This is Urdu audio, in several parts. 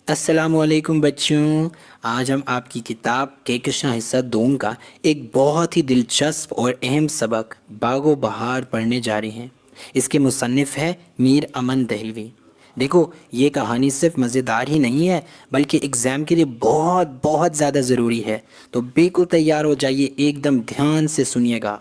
السلام علیکم بچوں. آج ہم آپ کی کتاب کہکشاں حصہ دوم کا ایک بہت ہی دلچسپ اور اہم سبق باغ و بہار پڑھنے جا رہے ہیں. اس کے مصنف ہے میر امن دہلوی. دیکھو، یہ کہانی صرف مزیدار ہی نہیں ہے بلکہ ایگزام کے لیے بہت بہت زیادہ ضروری ہے. تو بالکل تیار ہو جائیے، ایک دم دھیان سے سنیے گا.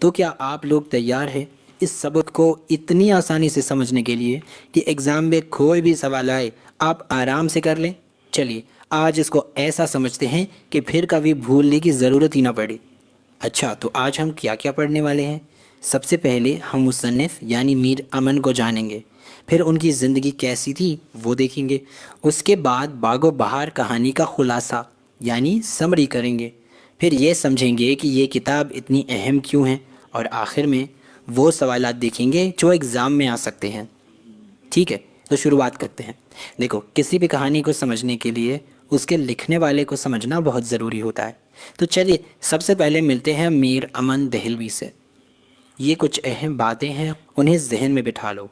تو کیا آپ لوگ تیار ہیں اس سبق کو اتنی آسانی سے سمجھنے کے لیے کہ ایگزام میں کوئی بھی سوال آئے آپ آرام سے کر لیں؟ چلیے آج اس کو ایسا سمجھتے ہیں کہ پھر کبھی بھولنے کی ضرورت ہی نہ پڑے. اچھا، تو آج ہم کیا کیا پڑھنے والے ہیں؟ سب سے پہلے ہم مصنف یعنی میر امن کو جانیں گے. پھر ان کی زندگی کیسی تھی وہ دیکھیں گے. اس کے بعد باغ و بہار کہانی کا خلاصہ یعنی سمری کریں گے. پھر یہ سمجھیں گے کہ یہ کتاب اتنی اہم کیوں ہے، اور آخر میں وہ سوالات دیکھیں گے جو ایگزام میں آ سکتے ہیں. ٹھیک ہے، تو شروعات کرتے ہیں. دیکھو، کسی بھی کہانی کو سمجھنے کے لیے اس کے لکھنے والے کو سمجھنا بہت ضروری ہوتا ہے. تو چلیے سب سے پہلے ملتے ہیں میر امن دہلوی سے. یہ کچھ اہم باتیں ہیں، انہیں ذہن میں بٹھا لو.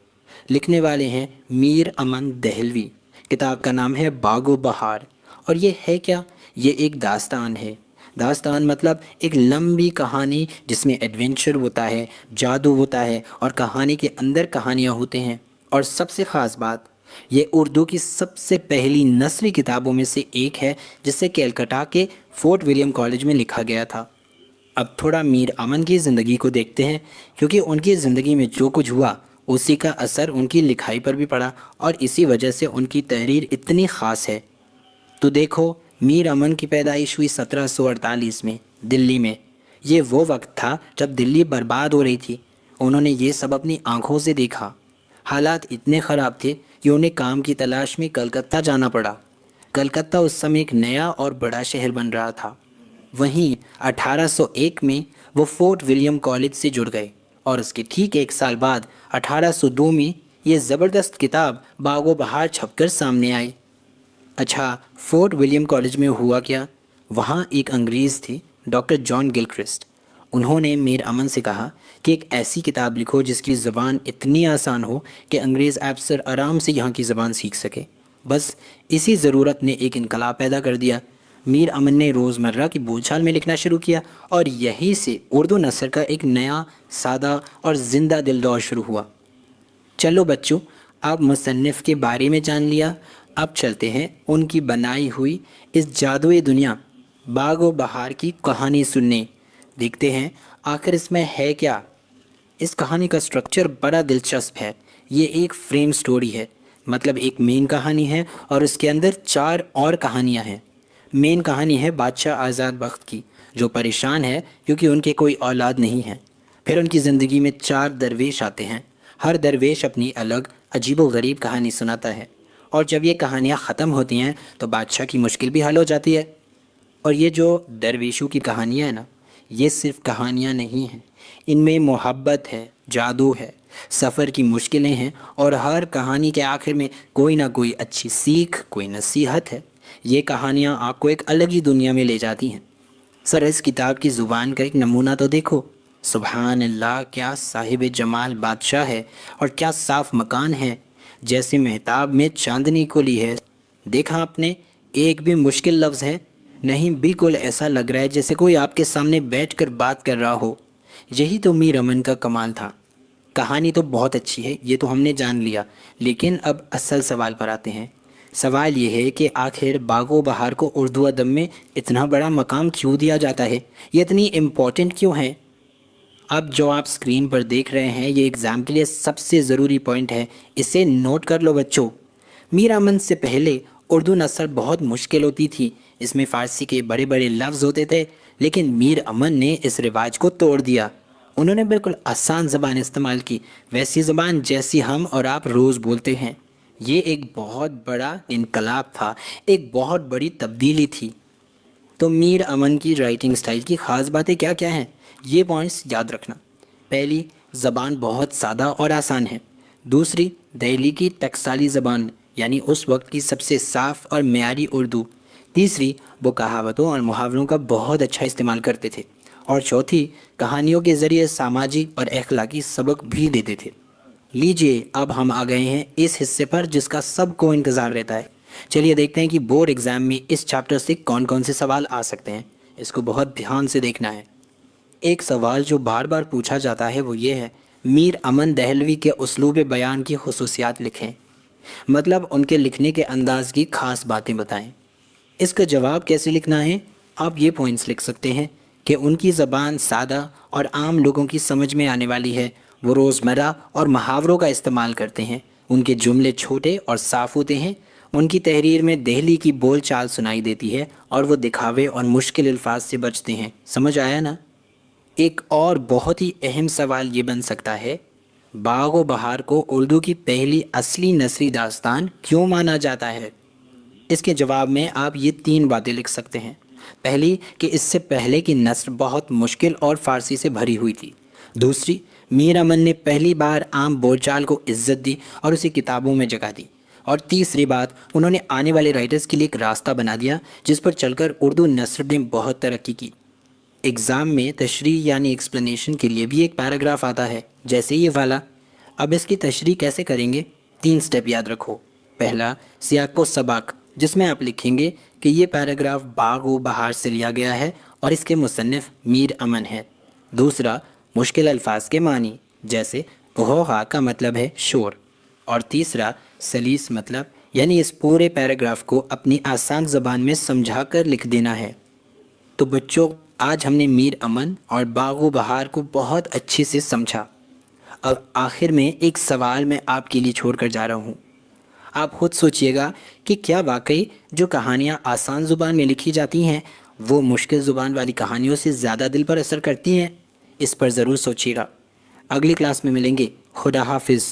لکھنے والے ہیں میر امن دہلوی. کتاب کا نام ہے باغ و بہار. اور یہ ہے کیا؟ یہ ایک داستان ہے. داستان مطلب ایک لمبی کہانی جس میں ایڈونچر ہوتا ہے، جادو ہوتا ہے، اور کہانی کے اندر کہانیاں ہوتے ہیں. اور سب سے خاص بات، یہ اردو کی سب سے پہلی نثری کتابوں میں سے ایک ہے جسے کیلکٹا کے فورٹ ولیم کالج میں لکھا گیا تھا. اب تھوڑا میر امن کی زندگی کو دیکھتے ہیں، کیونکہ ان کی زندگی میں جو کچھ ہوا اسی کا اثر ان کی لکھائی پر بھی پڑا، اور اسی وجہ سے ان کی تحریر اتنی خاص ہے. تو دیکھو، میر امن کی پیدائش ہوئی 1748 میں دلی میں. یہ وہ وقت تھا جب دلی برباد ہو رہی تھی. انہوں نے یہ سب اپنی آنکھوں سے دیکھا. حالات اتنے خراب تھے کہ انہیں کام کی تلاش میں کلکتہ جانا پڑا. کلکتہ اس سمے ایک نیا اور بڑا شہر بن رہا تھا. وہیں 1801 میں وہ فورٹ ولیم کالج سے جڑ گئے، اور اس کے ٹھیک ایک سال بعد 1802 میں یہ زبردست کتاب باغ و بہار چھپ کر سامنے آئی. اچھا، فورٹ ولیم کالج میں ہوا کیا؟ وہاں ایک انگریز تھے، ڈاکٹر جان گلکرسٹ. انہوں نے میر امن سے کہا کہ ایک ایسی کتاب لکھو جس کی زبان اتنی آسان ہو کہ انگریز افسر آرام سے یہاں کی زبان سیکھ سکے. بس اسی ضرورت نے ایک انقلاب پیدا کر دیا. میر امن نے روزمرہ کی بول چال میں لکھنا شروع کیا، اور یہیں سے اردو نثر کا ایک نیا، سادہ اور زندہ دل دور شروع ہوا. چلو بچوں، اب مصنف کے بارے میں جان لیا. اب چلتے ہیں ان کی بنائی ہوئی اس جادوئی دنیا باغ و بہار کی کہانی سننے. دیکھتے ہیں آخر اس میں ہے کیا. اس کہانی کا سٹرکچر بڑا دلچسپ ہے. یہ ایک فریم سٹوری ہے، مطلب ایک مین کہانی ہے اور اس کے اندر 4 اور کہانیاں ہیں. مین کہانی ہے بادشاہ آزاد بخت کی، جو پریشان ہے کیونکہ ان کے کوئی اولاد نہیں ہے. پھر ان کی زندگی میں 4 درویش آتے ہیں. ہر درویش اپنی الگ عجیب و غریب کہانی سناتا ہے، اور جب یہ کہانیاں ختم ہوتی ہیں تو بادشاہ کی مشکل بھی حل ہو جاتی ہے. اور یہ جو درویشوں کی کہانیاں ہیں نا، یہ صرف کہانیاں نہیں ہیں. ان میں محبت ہے، جادو ہے، سفر کی مشکلیں ہیں، اور ہر کہانی کے آخر میں کوئی نہ کوئی اچھی سیکھ، کوئی نصیحت ہے. یہ کہانیاں آپ کو ایک الگ ہی دنیا میں لے جاتی ہیں. سر، اس کتاب کی زبان کا ایک نمونہ تو دیکھو. سبحان اللہ، کیا صاحب جمال بادشاہ ہے، اور کیا صاف مکان ہے، جیسے مہتاب میں چاندنی کو لی ہے. دیکھا آپ نے، ایک بھی مشکل لفظ ہے نہیں، بالکل ایسا لگ رہا ہے جیسے کوئی آپ کے سامنے بیٹھ کر بات کر رہا ہو. یہی تو میر امن کا کمال تھا. کہانی تو بہت اچھی ہے، یہ تو ہم نے جان لیا، لیکن اب اصل سوال پر آتے ہیں. سوال یہ ہے کہ آخر باغ و بہار کو اردو ادب میں اتنا بڑا مقام کیوں دیا جاتا ہے؟ یہ اتنی امپورٹنٹ کیوں ہے؟ اب جو آپ سکرین پر دیکھ رہے ہیں یہ ایگزام کے لیے سب سے ضروری پوائنٹ ہے. اسے نوٹ کر لو بچوں. میر امن سے پہلے اردو نثر بہت مشکل ہوتی تھی. اس میں فارسی کے بڑے بڑے لفظ ہوتے تھے، لیکن میر امن نے اس رواج کو توڑ دیا. انہوں نے بالکل آسان زبان استعمال کی، ویسی زبان جیسی ہم اور آپ روز بولتے ہیں. یہ ایک بہت بڑا انقلاب تھا، ایک بہت بڑی تبدیلی تھی. تو میر امن کی رائٹنگ سٹائل کی خاص باتیں کیا کیا ہیں؟ یہ پوائنٹس یاد رکھنا. پہلی، زبان بہت سادہ اور آسان ہے. دوسری، دہلی کی ٹکسالی زبان، یعنی اس وقت کی سب سے صاف اور معیاری اردو. تیسری، وہ کہاوتوں اور محاوروں کا بہت اچھا استعمال کرتے تھے. اور چوتھی، کہانیوں کے ذریعے سماجی اور اخلاقی سبق بھی دیتے تھے. لیجئے اب ہم آ گئے ہیں اس حصے پر جس کا سب کو انتظار رہتا ہے. چلیے دیکھتے ہیں کہ بورڈ ایگزام میں اس چیپٹر سے کون کون سے سوال آ سکتے ہیں. اس کو بہت دھیان سے دیکھنا ہے. ایک سوال جو بار بار پوچھا جاتا ہے وہ یہ ہے، میر امن دہلوی کے اسلوب بیان کی خصوصیات لکھیں. مطلب ان کے لکھنے کے انداز کی خاص باتیں بتائیں. اس کا جواب کیسے لکھنا ہے؟ آپ یہ پوائنٹس لکھ سکتے ہیں کہ ان کی زبان سادہ اور عام لوگوں کی سمجھ میں آنے والی ہے. وہ روزمرہ اور محاوروں کا استعمال کرتے ہیں. ان کے جملے چھوٹے اور صاف ہوتے ہیں. ان کی تحریر میں دہلی کی بول چال سنائی دیتی ہے اور وہ دکھاوے اور مشکل الفاظ سے بچتے ہیں. سمجھ آیا نا؟ ایک اور بہت ہی اہم سوال یہ بن سکتا ہے، باغ و بہار کو اردو کی پہلی اصلی نثری داستان کیوں مانا جاتا ہے؟ اس کے جواب میں آپ یہ 3 باتیں لکھ سکتے ہیں. پہلی کہ اس سے پہلے کی نثر بہت مشکل اور فارسی سے بھری ہوئی تھی. دوسری، میر امن نے پہلی بار عام بول چال کو عزت دی اور اسے کتابوں میں جگہ دی. اور تیسری بات، انہوں نے آنے والے رائٹرز کے لیے ایک راستہ بنا دیا جس پر چل کر اردو نثر نے بہت ترقی کی. ایگزام میں تشریح یعنی ایکسپلینیشن کے لیے بھی ایک پیراگراف آتا ہے، جیسے یہ والا. اب اس کی تشریح کیسے کریں گے؟ 3 سٹیپ یاد رکھو. پہلا، سیاق و سباق، جس میں آپ لکھیں گے کہ یہ پیراگراف باغ و بہار سے لیا گیا ہے اور اس کے مصنف میر امن ہے. دوسرا، مشکل الفاظ کے معنی، جیسے غوغا کا مطلب ہے شور. اور تیسرا، سلیس مطلب، یعنی اس پورے پیراگراف کو اپنی آسان زبان میں سمجھا کر لکھ دینا ہے. تو بچوں، آج ہم نے میر امن اور باغ و بہار کو بہت اچھے سے سمجھا. اب آخر میں ایک سوال میں آپ کے لیے چھوڑ کر جا رہا ہوں. آپ خود سوچئے گا کہ کیا واقعی جو کہانیاں آسان زبان میں لکھی جاتی ہیں وہ مشکل زبان والی کہانیوں سے زیادہ دل پر اثر کرتی ہیں؟ اس پر ضرور سوچئے گا. اگلی کلاس میں ملیں گے. خدا حافظ.